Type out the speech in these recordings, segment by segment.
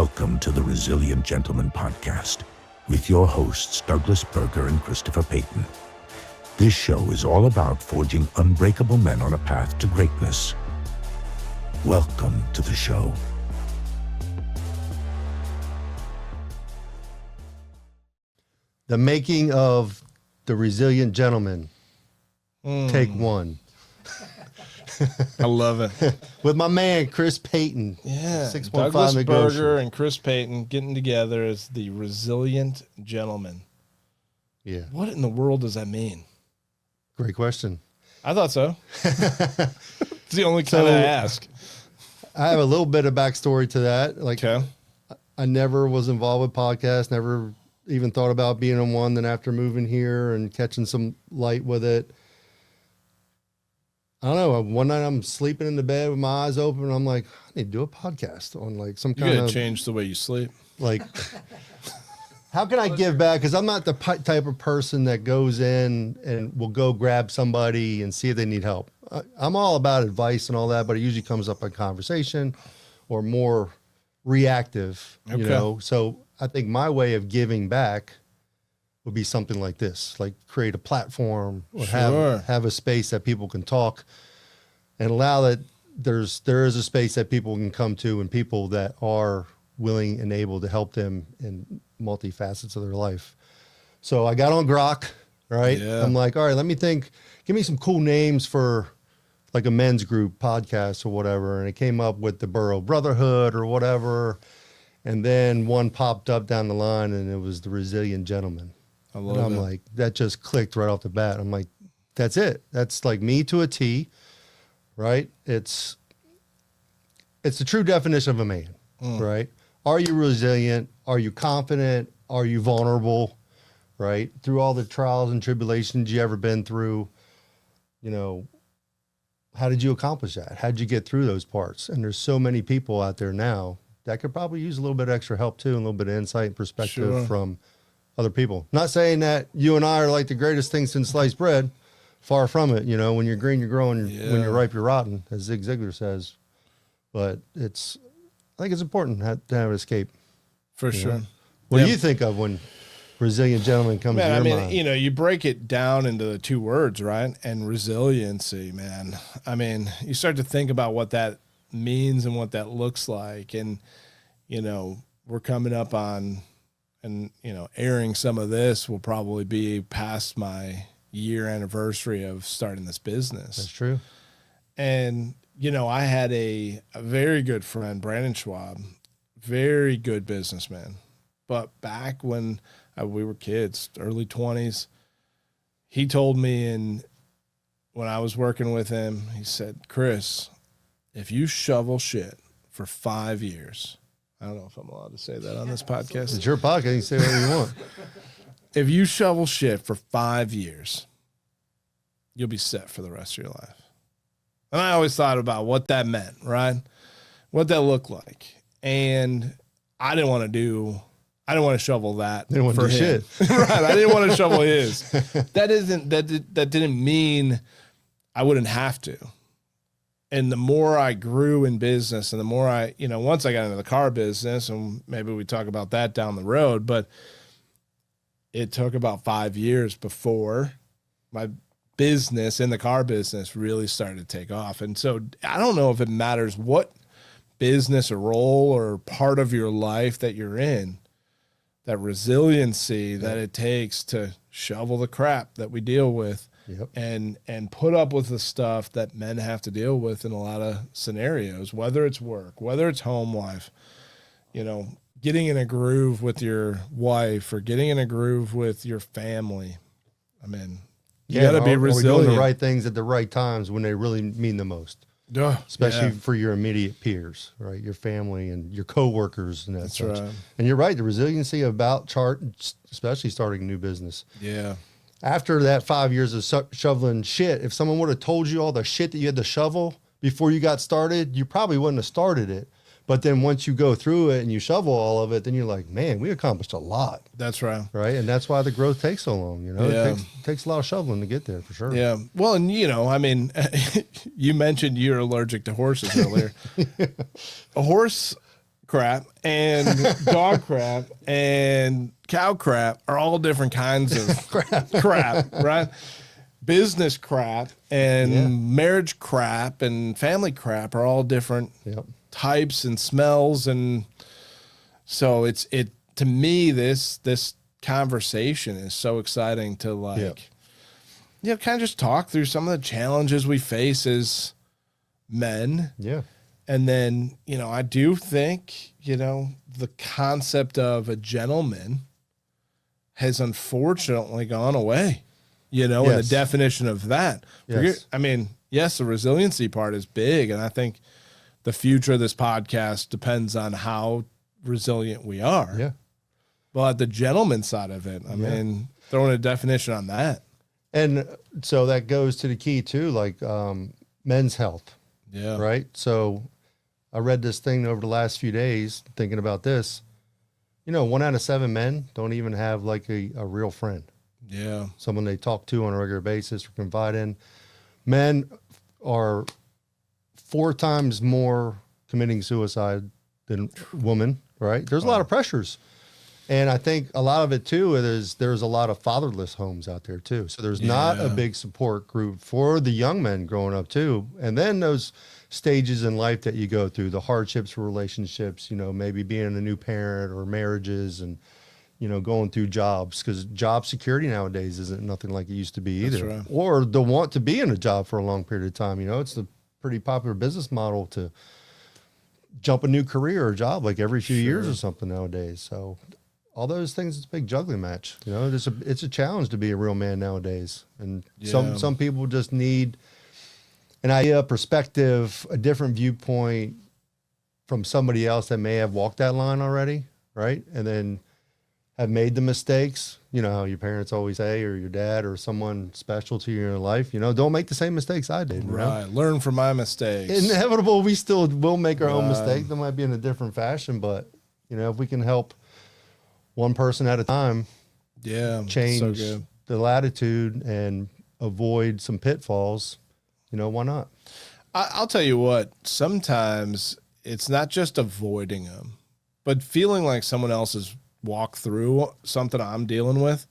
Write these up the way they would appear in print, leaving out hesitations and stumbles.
Welcome to the Resilient Gentleman Podcast with your hosts, Douglas Berger and Christopher Payton. This show is all about forging unbreakable men on a path to greatness. Welcome to the show. The making of the Resilient Gentleman. Take one. I love it. With my man, Chris Payton. Yeah. 615 Douglas Negotiable. Berger and Chris Payton getting together as the Resilient Gentleman. Yeah. What in the world does that mean? Great question. I thought so. It's the only kind I ask. I have a little bit of backstory to that. Like, Okay. I never was involved with podcasts, never even thought about being on one. Then after moving here and catching some light with it, I don't know. One night I'm sleeping in the bed with my eyes open, and I'm like, I need to do a podcast on like some You kind gotta of change the way you sleep. like, how can I give back? Because I'm not the type of person that goes in and will go grab somebody and see if they need help. I'm all about advice and all that, but it usually comes up in conversation or more reactive, you Okay. know? So I think my way of giving back would be something like this, like create a platform or Sure. have a space that people can talk and allow that there is a space that people can come to and people that are willing and able to help them in multifacets of their life. So I got on Grok, right? Yeah. I'm like, all right, let me think, give me some cool names for like a men's group podcast or whatever. And it came up with the Borough Brotherhood or whatever. And then one popped up down the line and it was the Resilient Gentleman. I love And I'm it. like, that just clicked right off the bat. I'm like, that's it. That's like me to a T, right? It's the true definition of a man, right? Are you resilient? Are you confident? Are you vulnerable, right? Through all the trials and tribulations you ever been through, you know, how did you accomplish that? How did you get through those parts? And there's so many people out there now that could probably use a little bit of extra help too, and a little bit of insight and perspective Sure. from other people. Not saying that you and I are like the greatest thing since sliced bread. Far from it. You know, when you're green, you're growing. When Yeah. you're ripe, you're rotten, as Zig Ziglar says. But I think it's important to have an escape. For sure. What Yeah. do you think of when Resilient Gentleman comes Man, to I your mean, mind? you know, you break it down into the two words, right? And resiliency, man. I mean, you start to think about what that means and what that looks like. And, you know, we're coming up on, and, you know, airing some of this will probably be past my year anniversary of starting this business. That's true. And, you know, I had a very good friend, Brandon Schwab, very good businessman. But back when we were kids, early 20s, he told me when I was working with him, he said, Chris, if you shovel shit for 5 years, I don't know if I'm allowed to say that on this podcast. It's your podcast. You can say whatever you want. If you shovel shit for 5 years, you'll be set for the rest of your life. And I always thought about what that meant, right? What that looked like. And I didn't want to shovel that. Didn't want to for do him. shit. Right. I didn't want to shovel his. That didn't mean I wouldn't have to. And the more I grew in business and the more once I got into the car business, and maybe we talk about that down the road, but it took about 5 years before my business in the car business really started to take off. And so I don't know if it matters what business or role or part of your life that you're in, that resiliency that it takes to shovel the crap that we deal with. Yep. And put up with the stuff that men have to deal with in a lot of scenarios, whether it's work, whether it's home life, you know, getting in a groove with your wife or getting in a groove with your family. I mean, you got to be Are we resilient. doing the right things at the right times when they really mean the most? Duh, Especially yeah. for your immediate peers, right? Your family and your coworkers and that That's such. right. And you're right, the resiliency about especially starting a new business. Yeah. After that 5 years of shoveling shit, if someone would have told you all the shit that you had to shovel before you got started, you probably wouldn't have started it. But then once you go through it and you shovel all of it, then you're like, man, we accomplished a lot, That's right. right? And that's why the growth takes so long, you know? Yeah. It takes a lot of shoveling to get there, for sure. Yeah. Well, and you know, I mean, you mentioned you're allergic to horses earlier. A horse crap and dog crap and cow crap are all different kinds of crap, right? Business crap and marriage crap and family crap are all different types and smells. And so to me, this conversation is so exciting to kind of just talk through some of the challenges we face as men. Yeah. And then, I do think, the concept of a gentleman has unfortunately gone away, and the definition of that. Yes. Yes, the resiliency part is big. And I think the future of this podcast depends on how resilient we are. Yeah. But the gentleman side of it, throwing a definition on that. And so that goes to the key too, like men's health. Yeah. Right. So I read this thing over the last few days thinking about this. 1 out of 7 men don't even have like a real friend. Yeah. Someone they talk to on a regular basis or confide in. Men are 4 times more committing suicide than women, right? There's a lot of pressures. And I think a lot of it too is there's a lot of fatherless homes out there too. So there's not a big support group for the young men growing up too. And then those stages in life that you go through, the hardships for relationships, maybe being a new parent or marriages and, going through jobs, because job security nowadays isn't nothing like it used to be either. That's right. Or the want to be in a job for a long period of time. It's a pretty popular business model to jump a new career or job like every few years or something nowadays. So all those things, it's a big juggling match. It's a challenge to be a real man nowadays. And some people just need an idea, a perspective, a different viewpoint from somebody else that may have walked that line already, right? And then have made the mistakes. How your parents always say, or your dad or someone special to you in your life, don't make the same mistakes I did. Right. Learn from my mistakes. Inevitable, we still will make our own mistakes. They might be in a different fashion, but, if we can help one person at a time, change the latitude and avoid some pitfalls, why not? I'll tell you what, sometimes it's not just avoiding them, but feeling like someone else has walked through something I'm dealing with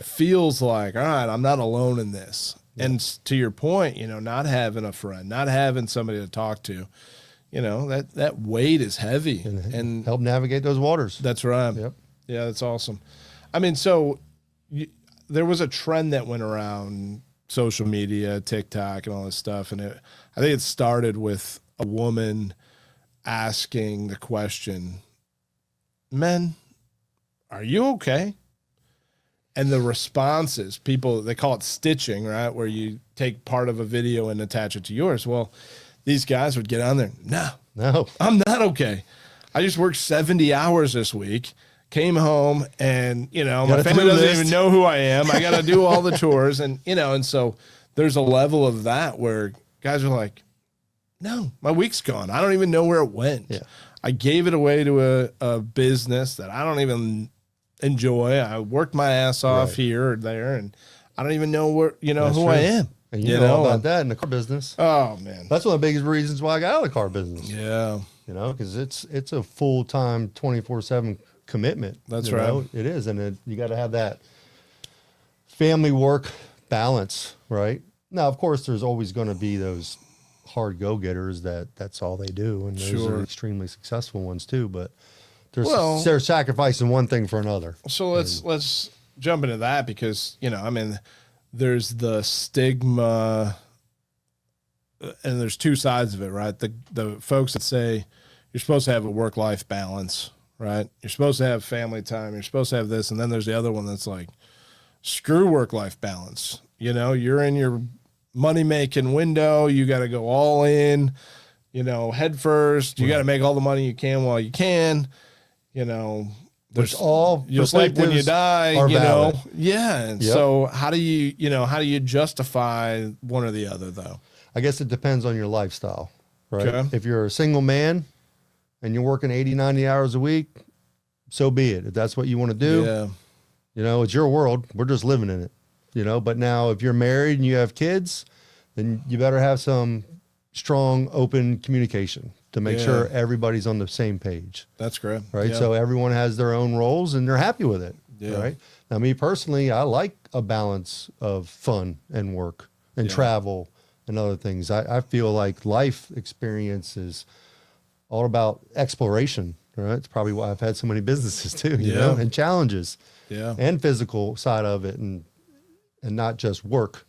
feels like, all right, I'm not alone in this. Yeah. And to your point, not having a friend, not having somebody to talk to, that weight is heavy and help navigate those waters. That's right. Yep. Yeah, that's awesome. There was a trend that went around social media, TikTok and all this stuff. And I think it started with a woman asking the question, men, are you okay? And the responses, people, they call it stitching, right? Where you take part of a video and attach it to yours. Well, these guys would get on there. No, I'm not okay. I just worked 70 hours this week, came home and, my family doesn't even know who I am. I got to do all the chores. And, and so there's a level of that where guys are like, no, my week's gone. I don't even know where it went. Yeah. I gave it away to a business that I don't even enjoy. I worked my ass off here or there, and I don't even know where, who I am. And you know about that in the car business. Oh man. That's one of the biggest reasons why I got out of the car business. Yeah. Because it's a full-time 24/7 commitment. That's right. It is. And you got to have that family work balance, right? Now, of course, there's always going to be those hard go-getters that's all they do. And those are extremely successful ones too. But they're sacrificing one thing for another. So let's jump into that because, there's the stigma and there's two sides of it, right? The folks that say you're supposed to have a work-life balance, right? You're supposed to have family time. You're supposed to have this. And then there's the other one that's like, screw work-life balance. You're in your money-making window. You got to go all in, head first. You got to make all the money you can while you can. There's all you'll sleep when you die. Yeah. And so how do you justify one or the other though? I guess it depends on your lifestyle, right? Okay. If you're a single man and you're working 80, 90 hours a week, so be it. If that's what you want to do, it's your world. We're just living in it, but now if you're married and you have kids, then you better have some strong, open communication. to make Yeah. sure everybody's on the same page. That's great. Right. Yeah. So everyone has their own roles and they're happy with it. Yeah. Right. Now, me personally, I like a balance of fun and work and Yeah. travel and other things. I feel like life experience is all about exploration. Right. It's probably why I've had so many businesses too, you know, and challenges and physical side of it and not just work,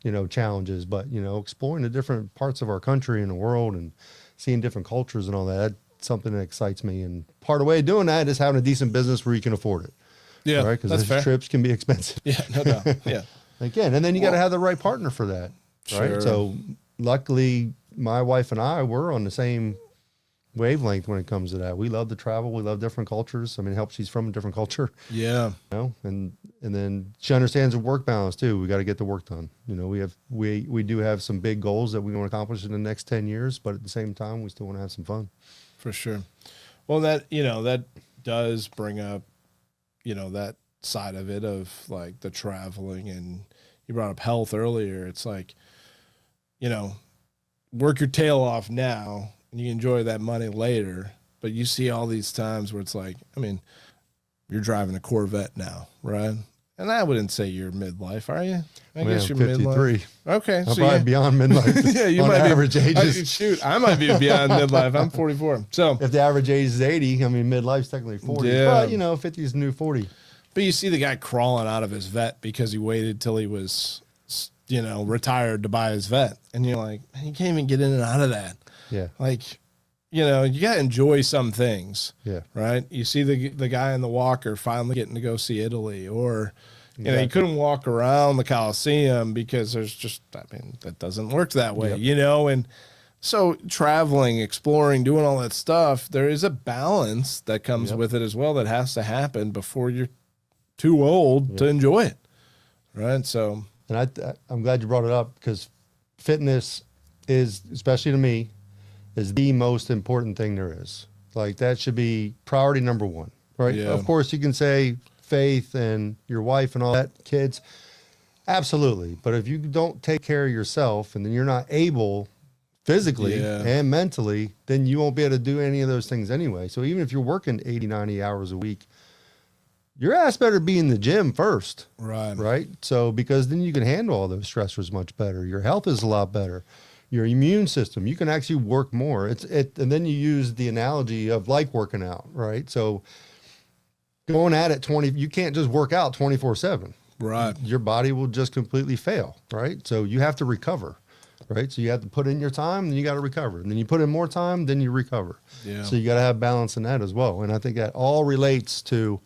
you know, challenges, but, you know, exploring the different parts of our country and the world and seeing different cultures and all that. That's something that excites me. And part of the way of doing that is having a decent business where you can afford it. Yeah. Right. Because that's those fair. trips can be expensive. Yeah. No doubt. Yeah. Again, and then you got to have the right partner for that. Right. Sure. So luckily, my wife and I were on the same wavelength when it comes to that. We love to travel. We love different cultures. I mean, it helps she's from a different culture, Yeah. you know, and then she understands the work balance too. We got to get the work done. You know, we do have some big goals that we want to accomplish in the next 10 years, but at the same time, we still want to have some fun. For sure. Well, that, you know, that does bring up, you know, that side of it of like the traveling, and you brought up health earlier. It's like, you know, work your tail off now and you enjoy that money later. But you see all these times where it's like, I mean, you're driving a Corvette now, right? And I wouldn't say you're midlife, are you? I Man, guess you're 53. midlife. Okay. I'm So probably beyond midlife. yeah, you on might average be, ages. shoot, I might be beyond midlife. I'm 44. So, If the average age is 80, I mean, midlife's technically 40. Yeah. But, you know, 50 is the new 40. but you see the guy crawling out of his vet because he waited till he was, you know, retired to buy his vet. And you're like, man, you can't even get in and out of that. Yeah. Like, you know, you got to enjoy some things, Yeah. right? You see the guy in the walker finally getting to go see Italy, or, you know, you Exactly. couldn't walk around the Coliseum because there's just, I mean, that doesn't work that way, Yep. you know? And so traveling, exploring, doing all that stuff, there is a balance that comes Yep. with it as well that has to happen before you're too old to enjoy it, right? So, And I'm glad you brought it up because fitness is, especially to me, is the most important thing there is. Like that should be priority number one, right? Yeah. Of course, you can say faith and your wife and all that, kids, absolutely. But if you don't take care of yourself and then you're not able physically Yeah. and mentally, then you won't be able to do any of those things anyway. So even if you're working 80, 90 hours a week, your ass better be in the gym first. Right. So, because then you can handle all those stressors much better. Your health is a lot better. Your immune system, you can actually work more. And then you use the analogy of like working out, right? So going at it you can't just work out 24/7. right. Your body will just completely fail, right? So you have to recover, right? So you have to put in your time and you got to recover. And then you put in more time, then you recover. Yeah. So you got to have balance in that as well. And I think that all relates to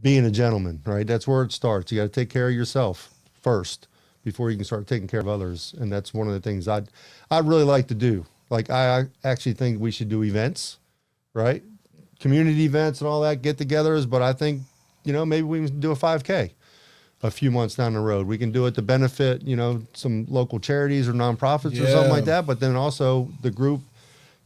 being a gentleman, right? That's where it starts. You got to take care of yourself first before you can start taking care of others. And that's one of the things I'd really like to do. Like I actually think we should do events, right? Community events and all that, get-togethers. But I think, you know, maybe we can do a 5K a few months down the road. We can do it to benefit, you know, some local charities or nonprofits or something like that. But then also the group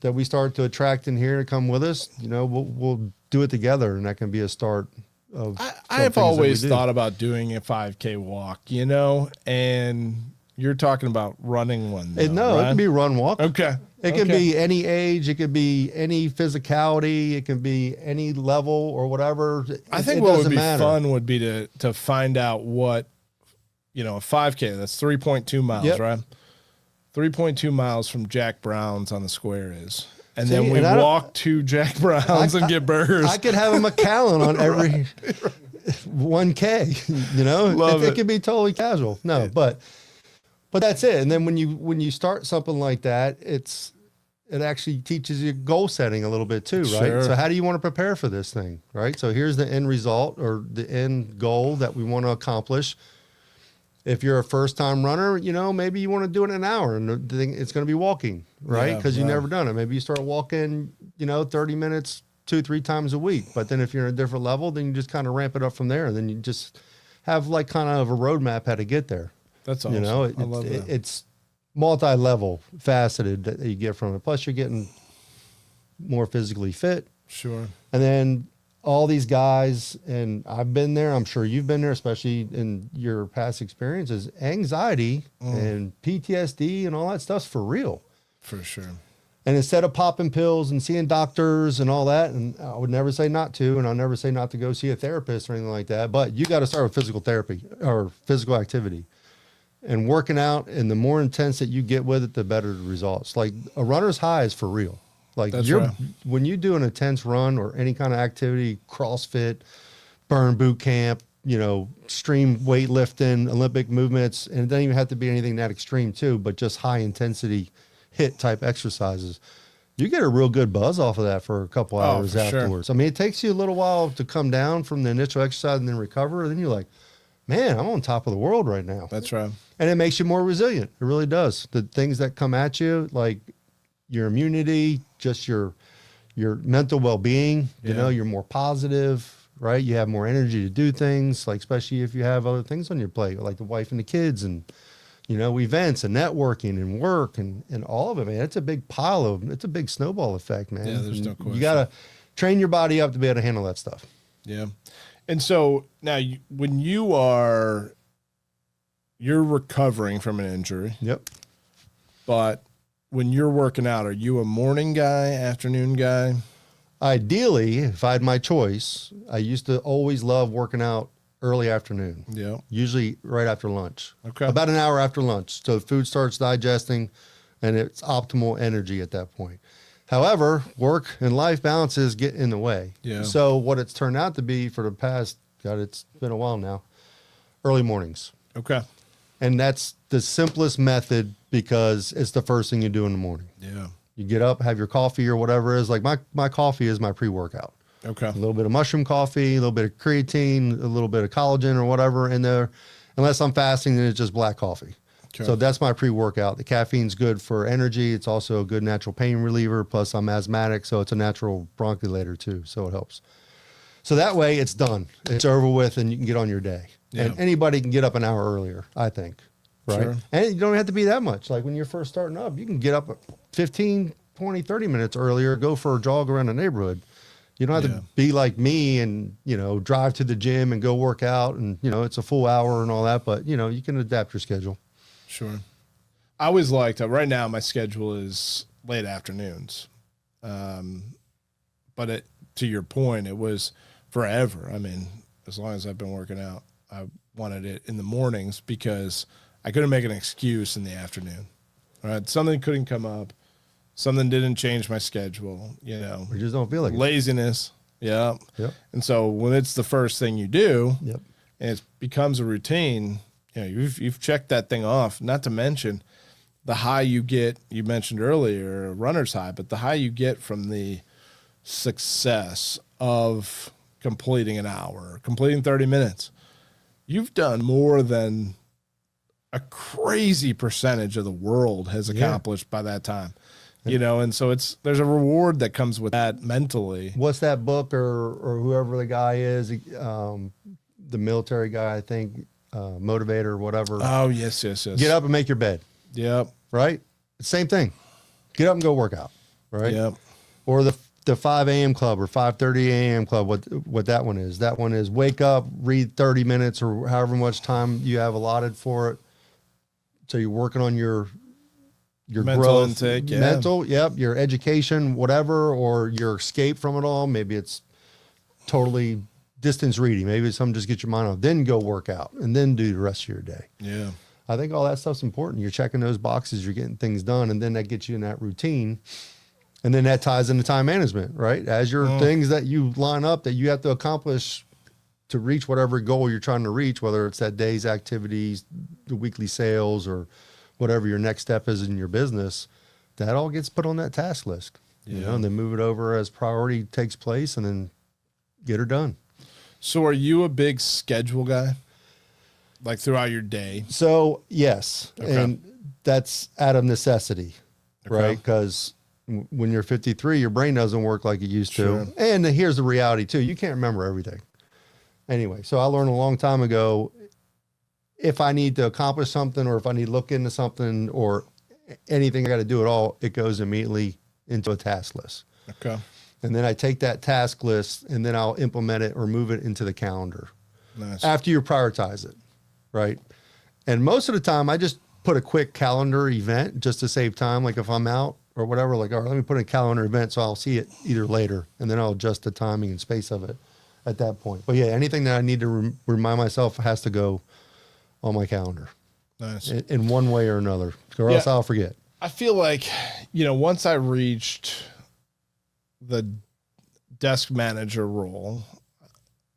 that we start to attract in here to come with us, you know, we'll do it together, and that can be a start of. I've always thought about doing a 5K walk, you know, and you're talking about running one. Though, No, right? it can be run walk. Okay. It can be any age. It could be any physicality. It can be any level or whatever. I think it what would doesn't be matter. fun would be to find out what, you know, a 5K, that's 3.2 miles, Yep. right? 3.2 miles from Jack Brown's on the square is. And See, then we and I don't- walk to Jack Brown's and get burgers. I could have a McAllen on every 1K. You know, Love it it. could be totally casual. No, but that's it. And then when you start something like that, it actually teaches you goal setting a little bit too, right? Sure. So how do you want to prepare for this thing, right? So here's the end result or the end goal that we want to accomplish. If you're a first time runner, you know, maybe you want to do it in an hour and it's going to be walking, right? Yeah, Because you've right. never done it. Maybe you start walking, you know, 30 minutes, 2-3 times a week. But then if you're in a different level, then you just kind of ramp it up from there. And then you just have like kind of a roadmap how to get there. That's awesome. You know, I love that. it's multi-level, faceted that you get from it. Plus you're getting more physically fit. Sure. And then all these guys, and I've been there, I'm sure you've been there, especially in your past experiences, anxiety and PTSD and all that stuff's for real. For sure. And instead of popping pills and seeing doctors and all that, and I would never say not to, and I'll never say not to go see a therapist or anything like that, but you got to start with physical therapy or physical activity. And working out, and the more intense that you get with it, the better the results. Like a runner's high is for real. Like when you do an intense run or any kind of activity, CrossFit, burn boot camp, extreme weightlifting, Olympic movements, and it doesn't even have to be anything that extreme too, but just high intensity HIIT type exercises, you get a real good buzz off of that for a couple hours afterwards. Sure. I mean, it takes you a little while to come down from the initial exercise and then recover. And then you're like, man, I'm on top of the world right now. That's right. And it makes you more resilient. It really does. The things that come at you, like your immunity, just your mental well-being, you're more positive, right? You have more energy to do things, like especially if you have other things on your plate, like the wife and the kids and events and networking and work and all of it, man. It's a big it's a big snowball effect, man. Yeah, there's no question. You got to train your body up to be able to handle that stuff. Yeah. And so now when you're recovering from an injury. Yep. But when you're working out, are you a morning guy, afternoon guy? Ideally, if I had my choice, I used to always love working out early afternoon. Yeah. Usually right after lunch. Okay. About an hour after lunch. So the food starts digesting and it's optimal energy at that point. However, work and life balances get in the way. Yeah. So what it's turned out to be for the past, it's been a while now, early mornings. Okay. And that's the simplest method because it's the first thing you do in the morning. Yeah. You get up, have your coffee or whatever it is. Like my coffee is my pre-workout. Okay. A little bit of mushroom coffee, a little bit of creatine, a little bit of collagen or whatever in there. Unless I'm fasting, then it's just black coffee. Okay. So that's my pre-workout. The caffeine's good for energy. It's also a good natural pain reliever. Plus I'm asthmatic, so it's a natural bronchodilator too. So it helps. So that way it's done. It's over with and you can get on your day. Yeah. And anybody can get up an hour earlier, I think. Right. Sure. And you don't have to be that much. Like when you're first starting up, you can get up 15, 20, 30 minutes earlier, go for a jog around the neighborhood. You don't have to be like me and, drive to the gym and go work out and, it's a full hour and all that, but, you can adapt your schedule. Sure. I always liked right now my schedule is late afternoons. But to your point, it was forever. I mean, as long as I've been working out, I wanted it in the mornings because I couldn't make an excuse in the afternoon. Right? Something couldn't come up. Something didn't change my schedule, We just don't feel like laziness. Yeah. Yep. And so when it's the first thing you do, yep, and it becomes a routine, you've checked that thing off. Not to mention the high you get. You mentioned earlier, runner's high, but the high you get from the success of completing an hour, completing 30 minutes. You've done more than a crazy percentage of the world has accomplished by that time. And so there's a reward that comes with that mentally. What's that book or whoever the guy is, the military guy, I think, motivator or whatever. Oh, yes. Get up and make your bed. Yep. Right? Same thing. Get up and go work out. Right? Yep. Or the 5 a.m. club or 5:30 a.m. club, what that one is. That one is wake up, read 30 minutes or however much time you have allotted for it. So you're working on your mental growth, intake, your education, whatever, or your escape from it all. Maybe it's totally distance reading. Maybe it's something just get your mind off. Then go work out and then do the rest of your day. Yeah. I think all that stuff's important. You're checking those boxes, you're getting things done, and then that gets you in that routine. And then that ties into time management, right? As your things that you line up that you have to accomplish to reach whatever goal you're trying to reach, whether it's that day's activities, the weekly sales, or whatever your next step is in your business, that all gets put on that task list, and then move it over as priority takes place and then get her done. So are you a big schedule guy? Like throughout your day? So yes. Okay. And that's out of necessity, right? Because when you're 53, your brain doesn't work like it used to. And here's the reality too. You can't remember everything. Anyway, so I learned a long time ago, if I need to accomplish something or if I need to look into something or anything I got to do at all, it goes immediately into a task list. Okay. And then I take that task list and then I'll implement it or move it into the calendar. Nice. After you prioritize it, right? And most of the time I just put a quick calendar event just to save time. Like if I'm out or whatever, like, all right, let me put in a calendar event so I'll see it either later, and then I'll adjust the timing and space of it at that point. But yeah, anything that I need to remind myself has to go on my calendar. Nice. In one way or another, or else I'll forget. I feel like, once I reached the desk manager role,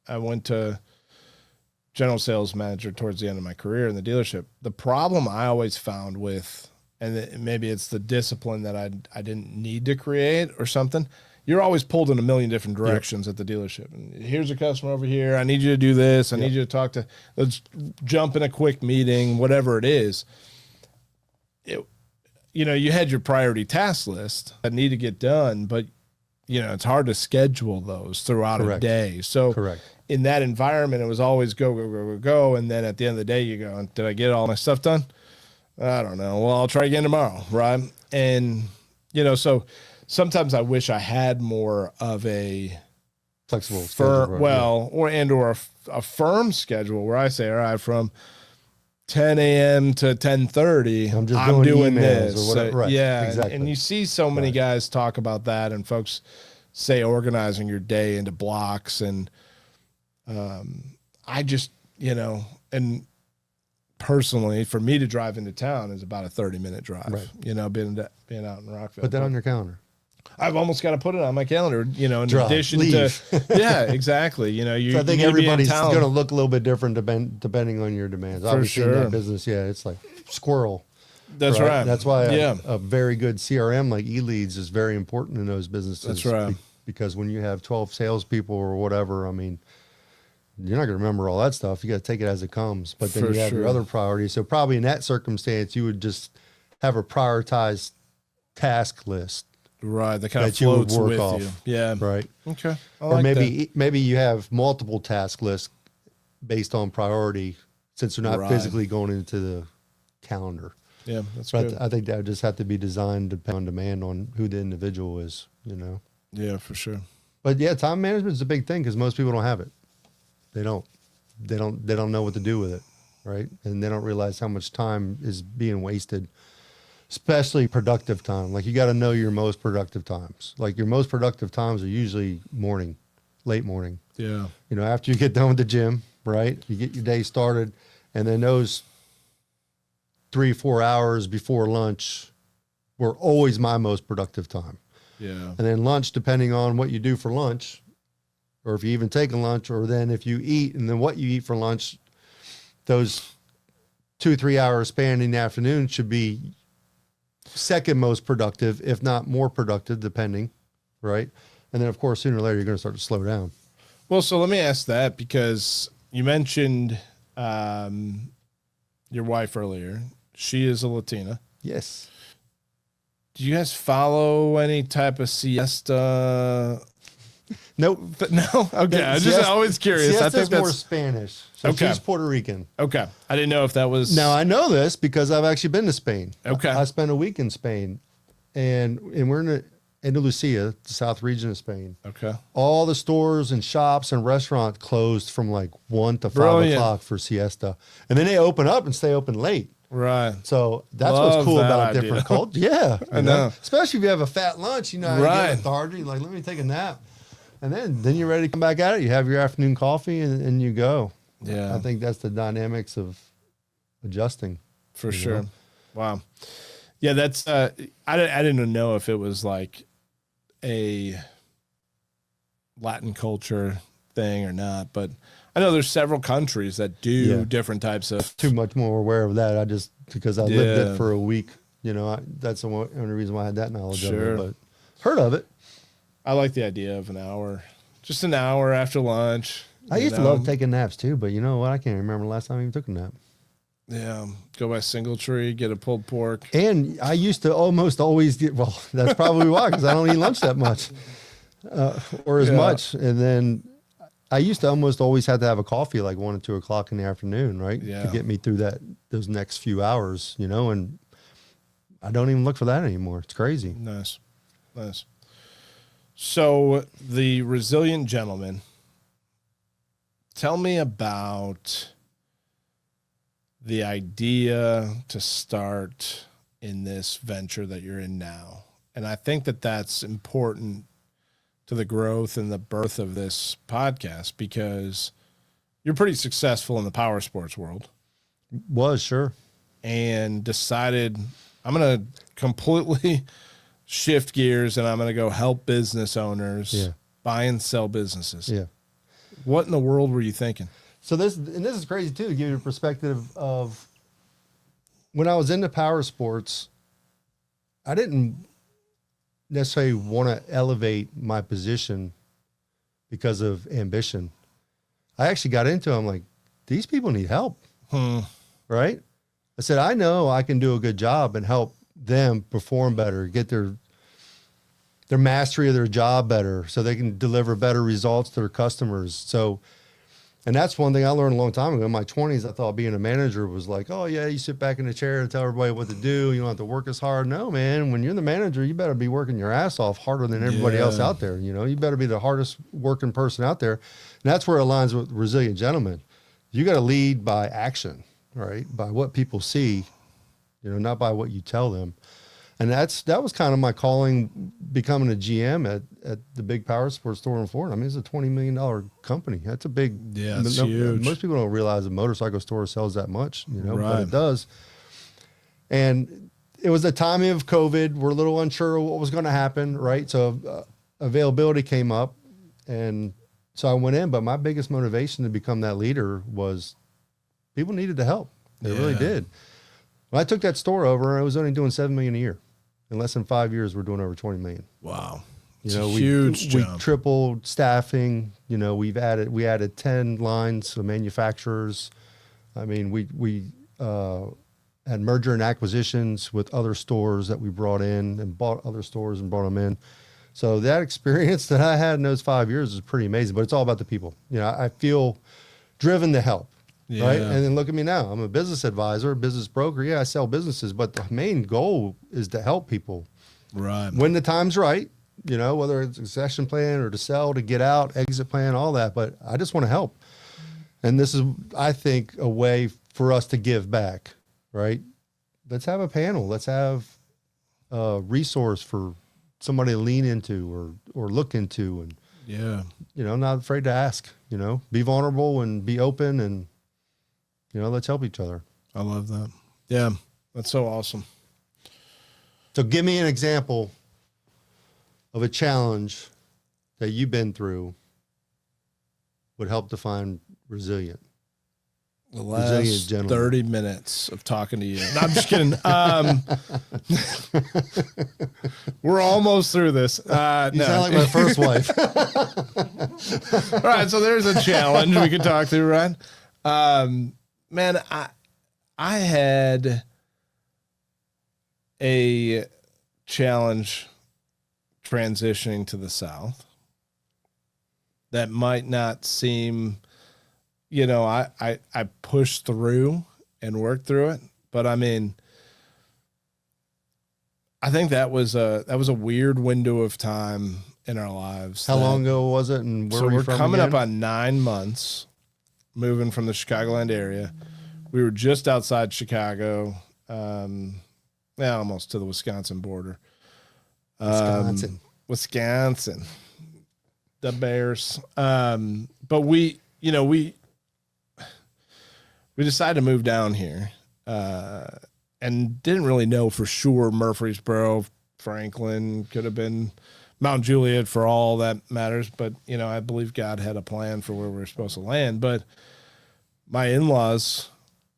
I went to general sales manager towards the end of my career in the dealership. The problem I always found with, and maybe it's the discipline that I didn't need to create or something, you're always pulled in a million different directions at the dealership. And here's a customer over here. I need you to do this. I need you to talk to, let's jump in a quick meeting, whatever it is. You had your priority task list that need to get done, but it's hard to schedule those throughout a day. So in that environment, it was always go, go, go, go, go. And then at the end of the day, you go, did I get all my stuff done? I don't know. Well, I'll try again tomorrow. Right. And, so sometimes I wish I had more of a flexible schedule, or a firm schedule where I say, all right, from 10 a.m. to 10:30, I'm doing this. Or whatever. Right. Yeah. Exactly. And you see so many guys talk about that, and folks say organizing your day into blocks. And I just, and personally, for me to drive into town is about a 30-minute drive, being out in Rockville. Put that on your calendar. I've almost got to put it on my calendar, in addition leave. to, yeah, exactly. So I think everybody's going to look a little bit different depending on your demands. Obviously, in that business, it's like squirrel. That's right. That's why a very good CRM like eLeads is very important in those businesses. That's right. Because when you have 12 salespeople or whatever, I mean, you're not going to remember all that stuff. You got to take it as it comes. But then you have your other priorities. So probably in that circumstance, you would just have a prioritized task list. Right, that kind of floats with you. Yeah. Right. Okay. Or maybe you have multiple task lists based on priority, since they're not physically going into the calendar. Yeah, that's good. But I think that would just have to be designed on demand on who the individual is, Yeah, for sure. But yeah, time management is a big thing because most people don't have it. They don't know what to do with it, right? And they don't realize how much time is being wasted. Especially productive time. Like, you got to know your most productive times. Like, your most productive times are usually late morning. Yeah. After you get done with the gym, right? You get your day started, and then those 3-4 hours before lunch were always my most productive time. Yeah. And then lunch, depending on what you do for lunch, or if you even take a lunch, or then if you eat and then what you eat for lunch, those 2-3 hour span in the afternoon should be second most productive, if not more productive, depending, right? And then, of course, sooner or later, you're going to start to slow down. Well, so let me ask that, because you mentioned your wife earlier. She is a Latina. Yes. Do you guys follow any type of siesta? Nope. No? Okay. I'm just always curious. Siesta's I think that's more Spanish. So she's Puerto Rican. Okay. I didn't know if that was... Now, I know this because I've actually been to Spain. Okay. I spent a week in Spain, and we're in Andalusia, the south region of Spain. Okay. All the stores and shops and restaurants closed from like 1 to 5 o'clock for siesta. And then they open up and stay open late. Right. So that's what's cool about a different culture. Yeah. I know. Especially if you have a fat lunch, you get lethargy, like, let me take a nap. And then you're ready to come back at it. You have your afternoon coffee and you go. Yeah. I think that's the dynamics of adjusting. For sure. Wow. Yeah, that's I didn't know if it was like a Latin culture thing or not, but I know there's several countries that do different types of... Too much more aware of that. Because I lived it for a week, that's the only reason why I had that knowledge of it. But heard of it. I like the idea of an hour, just an hour after lunch. I used to love taking naps too, but you know what? I can't remember the last time I even took a nap. Yeah, go by Single Tree, get a pulled pork. And I used to almost always that's probably why, because I don't eat lunch that much or as much. And then I used to almost always have to have a coffee like 1 or 2 o'clock in the afternoon, right? Yeah. To get me through those next few hours, and I don't even look for that anymore. It's crazy. Nice. So the Resilient Gentleman, tell me about the idea to start in this venture that you're in now, And I think that that's important to the growth and the birth of this podcast, because you're pretty successful in the power sports world. Was, sure. And decided I'm going to completely shift gears and I'm going to go help business owners buy and sell businesses. Yeah. What in the world were you thinking? So this is crazy too, to give you a perspective of when I was into power sports, I didn't necessarily want to elevate my position because of ambition. I actually got into it. I'm like, these people need help. Right? I said, I know I can do a good job and help them perform better, get their mastery of their job better so they can deliver better results to their customers. So, and that's one thing I learned a long time ago. In my 20s, I thought being a manager was like, oh, yeah, you sit back in the chair and tell everybody what to do. You don't have to work as hard. No, man, when you're the manager, you better be working your ass off harder than everybody else out there. You know, you better be the hardest working person out there. And that's where it aligns with Resilient Gentlemen. You got to lead by action, right? By what people see, you know, not by what you tell them. And that was kind of my calling, becoming a GM at the big power sports store in Florida. I mean, it's a $20 million company. That's a big, it's huge. Most people don't realize a motorcycle store sells that much, you know, but it does. And it was the timing of COVID. We're a little unsure of what was going to happen, right? So availability came up, and so I went in. But my biggest motivation to become that leader was people needed the help. They really did. When I took that store over, I was only doing $7 million a year. In less than 5 years, we're doing over 20 million. Wow. You know, huge we jump. tripled staffing. You know, we added 10 lines of manufacturers. I mean, we had merger and acquisitions with other stores that we brought in and bought other stores and brought them in. So that experience that I had in those 5 years is pretty amazing, but it's all about the people. You know, I feel driven to help. Right. And then look at me now. I'm a business advisor, business broker. Yeah, I sell businesses, but the main goal is to help people. Right. When the time's right, you know, whether it's a succession plan or to sell, to get out, exit plan, all that. But I just want to help. And this is, I think, a way for us to give back. Right. Let's have a panel. Let's have a resource for somebody to lean into or look into. And, you know, not afraid to ask, you know, be vulnerable and be open and, you know, let's help each other. I love that. Yeah, that's so awesome. So give me an example of a challenge that you've been through would help define resilient. The last 30 minutes of talking to you. No, I'm just kidding. We're almost through this. You sound like my first wife. All right, so there's a challenge we could talk through, right? Man, I had a challenge transitioning to the South that might not seem, you know, I pushed through and worked through it, but I mean, I think that was a weird window of time in our lives. How long ago was it, and where so were you we're from coming again? up on 9 months moving from the Chicagoland area. We were just outside Chicago, almost to the Wisconsin border. Wisconsin, the Bears. But we decided to move down here, and didn't really know for sure Murfreesboro, Franklin, could have been Mount Juliet for all that matters. But, you know, I believe God had a plan for where we were supposed to land. But my in-laws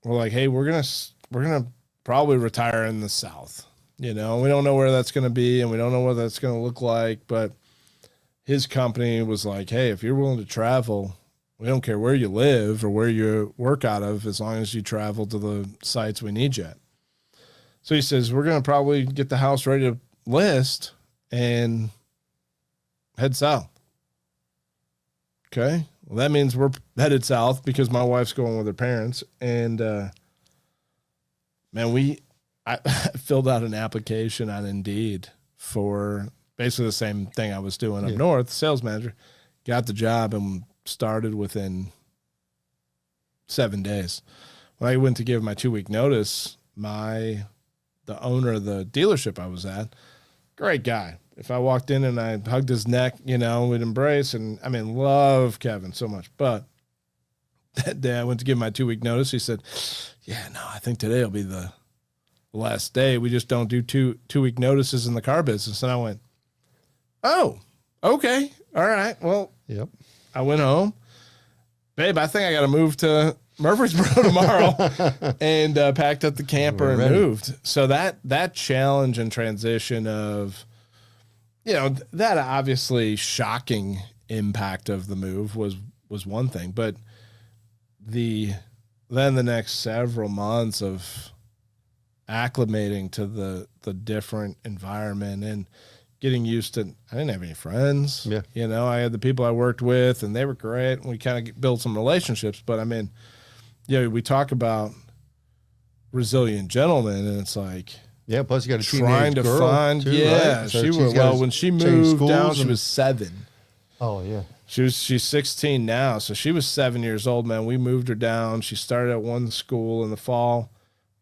were like, hey, we're going to probably retire in the South. You know, we don't know where that's going to be, and we don't know what that's going to look like. But his company was like, hey, if you're willing to travel, we don't care where you live or where you work out of, as long as you travel to the sites we need you at. So he says, we're going to probably get the house ready to list and head south. Okay. Well, that means we're headed south because my wife's going with her parents. And, man, I filled out an application on Indeed for basically the same thing I was doing up north, sales manager, got the job and started within 7 days. When I went to give my 2-week notice, the owner of the dealership I was at great guy. If I walked in and I hugged his neck, we'd embrace. And love Kevin so much. But that day I went to give my 2-week notice. He said, yeah, no, I think today will be the last day. We just don't do two-week notices in the car business. And I went, oh, okay. All right. Well, Yep. I went home. Babe, I think I got to move to Murfreesboro tomorrow, and packed up the camper and moved. So that challenge and transition of, that obviously shocking impact of the move was one thing, but then the next several months of acclimating to the different environment and getting used to, I didn't have any friends. Yeah. I had the people I worked with, and they were great, and we kind of built some relationships. But we talk about resilient gentlemen, and it's like, yeah. Plus, you got a trying teenage to girl find, too, yeah. right? So She was when she moved down, she was 7. Oh yeah. She's 16 now, so she was 7 years old, man. We moved her down. She started at one school in the fall.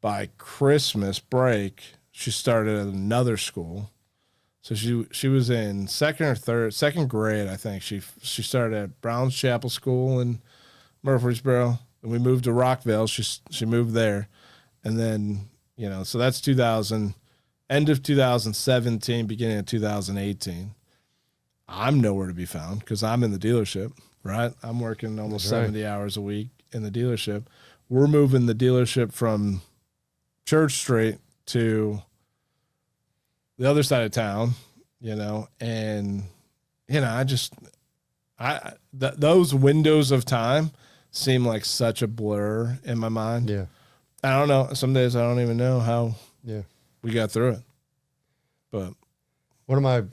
By Christmas break, she started at another school. So she was in second grade, I think. She started at Brown's Chapel School in Murfreesboro, and we moved to Rockville. She moved there, and then so that's end of 2017, beginning of 2018. I'm nowhere to be found because I'm in the dealership, right? I'm working almost 70 hours a week in the dealership. We're moving the dealership from Church Street to the other side of town, and those windows of time seem like such a blur in my mind. Yeah. I don't know. Some days I don't even know how we got through it. But one of my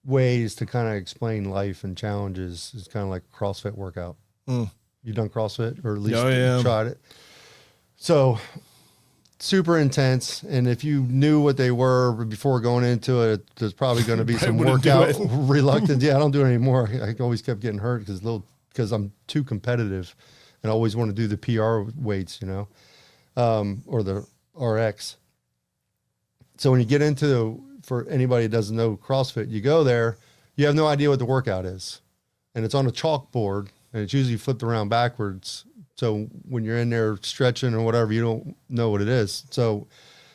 ways to kind of explain life and challenges is kind of like a CrossFit workout. You done CrossFit, or at least tried it? So super intense, and if you knew what they were before going into it, there's probably going to be some workout reluctance. Yeah, I don't do it anymore. I always kept getting hurt because I'm too competitive and always want to do the PR weights, or the RX. So when you get into, for anybody that doesn't know CrossFit, you go there, you have no idea what the workout is, and it's on a chalkboard, and it's usually flipped around backwards. So when you're in there stretching or whatever, you don't know what it is. So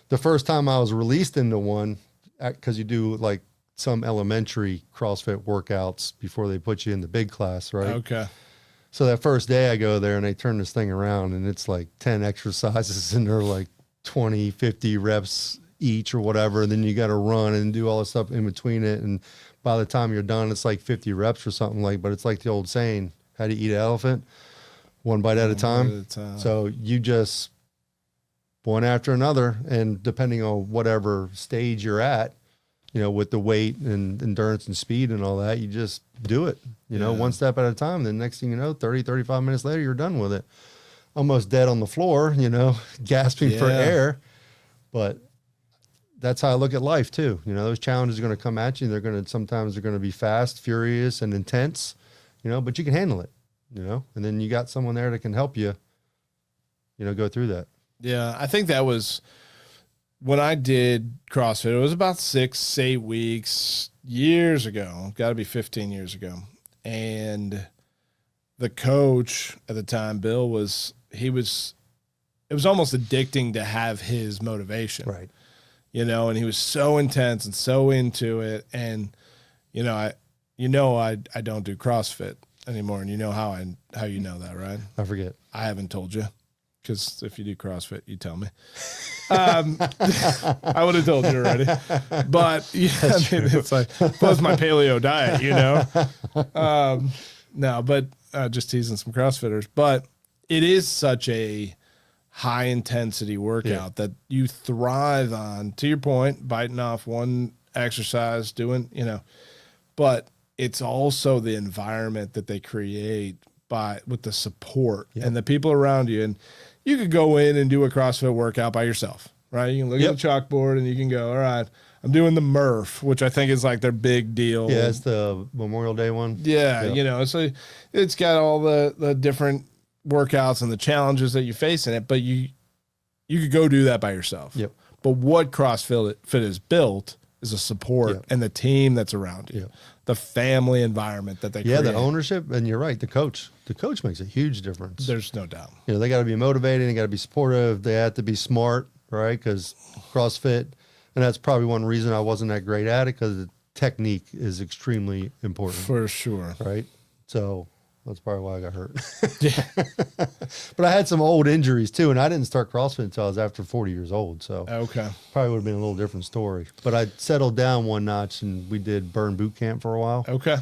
the first time I was released into one, because you do like some elementary CrossFit workouts before they put you in the big class, right? Okay. So that first day I go there and they turn this thing around, and it's like 10 exercises, and they're like 20, 50 reps each or whatever. And then you got to run and do all this stuff in between it. And by the time you're done, it's like 50 reps or something but it's like the old saying, how do you eat an elephant? One bite at a time. So you just one after another, and depending on whatever stage you're at, with the weight and endurance and speed and all that, you just do it, one step at a time. Then next thing you know, 30, 35 minutes later, you're done with it. Almost dead on the floor, gasping for air. But that's how I look at life too. Those challenges are going to come at you. Sometimes they're going to be fast, furious, and intense, but you can handle it. And then you got someone there that can help you, go through that. Yeah. I think that was when I did CrossFit. It was about 6-8 weeks years ago, got to be 15 years ago. And the coach at the time, Bill, it was almost addicting to have his motivation. Right. And he was so intense and so into it. And, I don't do CrossFit anymore, and how you know that, right? I forget. I haven't told you, because if you do CrossFit, you tell me. I would have told you already, but it's like plus my paleo diet, No, but just teasing some CrossFitters. But it is such a high intensity workout that you thrive on. To your point, biting off one exercise, doing, but it's also the environment that they create with the support and the people around you. And you could go in and do a CrossFit workout by yourself, right? You can look at the chalkboard and you can go, all right, I'm doing the Murph, which I think is like their big deal. Yeah, it's the Memorial Day one. Yeah, so it's got all the different workouts and the challenges that you face in it, but you could go do that by yourself. Yep. But what CrossFit is built is a support Yeah. and the team that's around you, Yeah. the family environment that they Yeah, create. the ownership, and you're right, the coach. The coach makes a huge difference. There's no doubt. You know, they got to be motivated, they got to be supportive, they have to be smart, right? Because CrossFit, and that's probably one reason I wasn't that great at it, because the technique is extremely important, For sure. right? So that's probably why I got hurt. Yeah. But I had some old injuries too, and I didn't start CrossFit until I was after 40 years old. So Okay. probably would have been a little different story. But I settled down one notch, and we did burn boot camp for a while. Okay.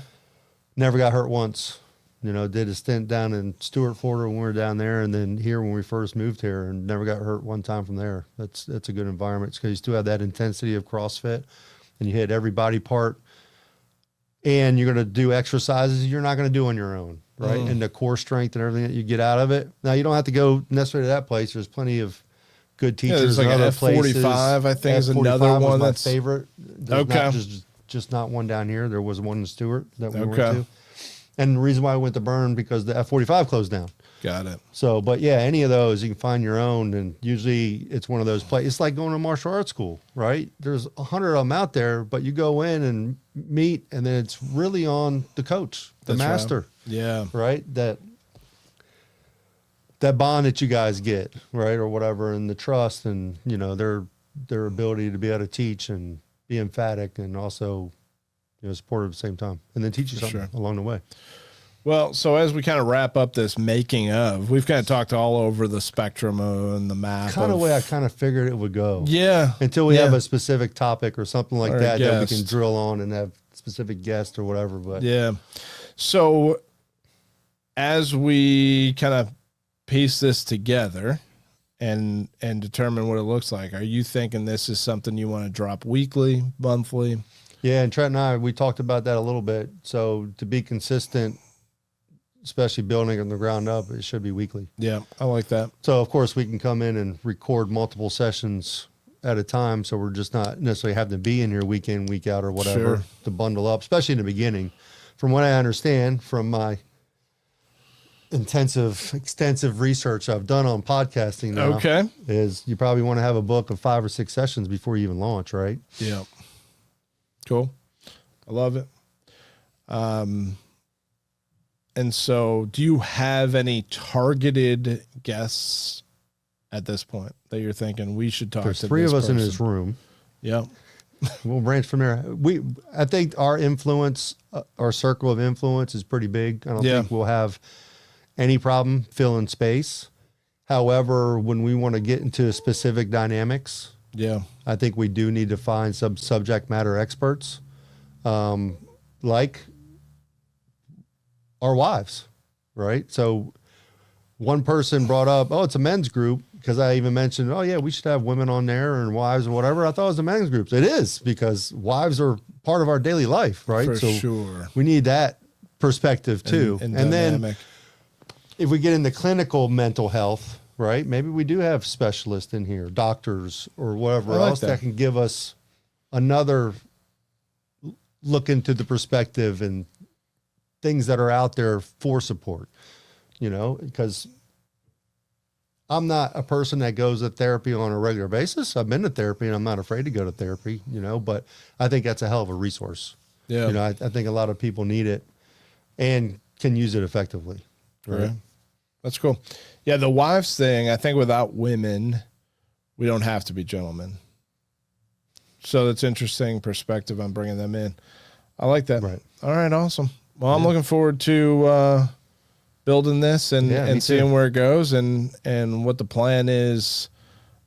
Never got hurt once. You know, did a stint down in Stewart, Florida when we were down there, and then here when we first moved here, and never got hurt one time from there. That's a good environment because you still have that intensity of CrossFit, and you hit every body part, and you're going to do exercises you're not going to do on your own, right? And the core strength and everything that you get out of it. Now, you don't have to go necessarily to that place. There's plenty of good teachers there's like in other F45, places. I think, is another F45 was one my that's- favorite. There's Okay. not just not one down here. There was one in Stewart that we went Okay. to. And the reason why I went to Burn, because the F45 closed down. Got it. So, but yeah, any of those, you can find your own. And usually it's one of those places. It's like going to martial arts school, right? There's 100 of them out there, but you go in and meet, and then it's really on the coach, the That's right. master, Yeah. right? That bond that you guys get, right? Or whatever, and the trust, and, you know, their ability to be able to teach and be emphatic, and also, you know, supportive at the same time, and then teach you For something sure. along the way. Well, so as we kind of wrap up this making of, we've kind of talked all over the spectrum and the map. Kind of way I kind of figured it would go. Yeah. Until we Yeah. have a specific topic or something like Or a that that we guest. can drill on and have specific guests or whatever. But Yeah. So as we kind of piece this together and determine what it looks like, are you thinking this is something you want to drop weekly, monthly? yeah, and Trent and I, we talked about that a little bit. So to be consistent, especially building on the ground up, it should be weekly. Yeah, I like that. So of course we can come in and record multiple sessions at a time. So we're just not necessarily having to be in here week in, week out or whatever Sure. to bundle up, especially in the beginning. From what I understand from my extensive research I've done on podcasting now, Okay. is you probably want to have a book of 5 or 6 sessions before you even launch, right? Yeah. Cool. I love it. And so do you have any targeted guests at this point that you're thinking we should talk There's to? 3 of us in person? this room. Yeah. We'll branch from there. I think our influence, our circle of influence is pretty big. I don't Yeah. think we'll have any problem filling space. However, when we want to get into specific dynamics, Yeah. I think we do need to find some subject matter experts, like our wives, right? So one person brought up, oh, it's a men's group, because I even mentioned, oh yeah, we should have women on there and wives or whatever. I thought it was a men's group. It is, because wives are part of our daily life, right? For so sure. we need that perspective too. And And then dynamic. if we get into clinical mental health, right, maybe we do have specialists in here, doctors or whatever I like else that that. can give us another look into the perspective and things that are out there for support, you know, because I'm not a person that goes to therapy on a regular basis. I've been to therapy and I'm not afraid to go to therapy, you know, but I think that's a hell of a resource. Yeah. You know, I think a lot of people need it and can use it effectively. Right. Right. That's cool. Yeah, the wives thing, I think without women, we don't have to be gentlemen. So that's interesting perspective on bringing them in. I like that. Right. All right, awesome. Well, I'm looking forward to building this and, Yeah, me and seeing too. where it goes and what the plan is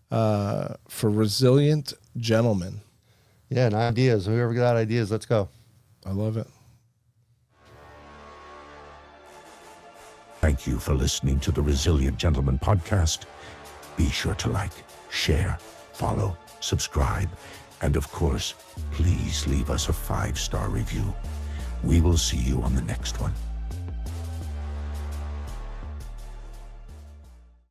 for resilient gentlemen. Yeah, and ideas. Whoever got ideas, let's go. I love it. Thank you for listening to the Resilient Gentleman podcast. Be sure to like, share, follow, subscribe, and of course, please leave us a 5-star review. We will see you on the next one.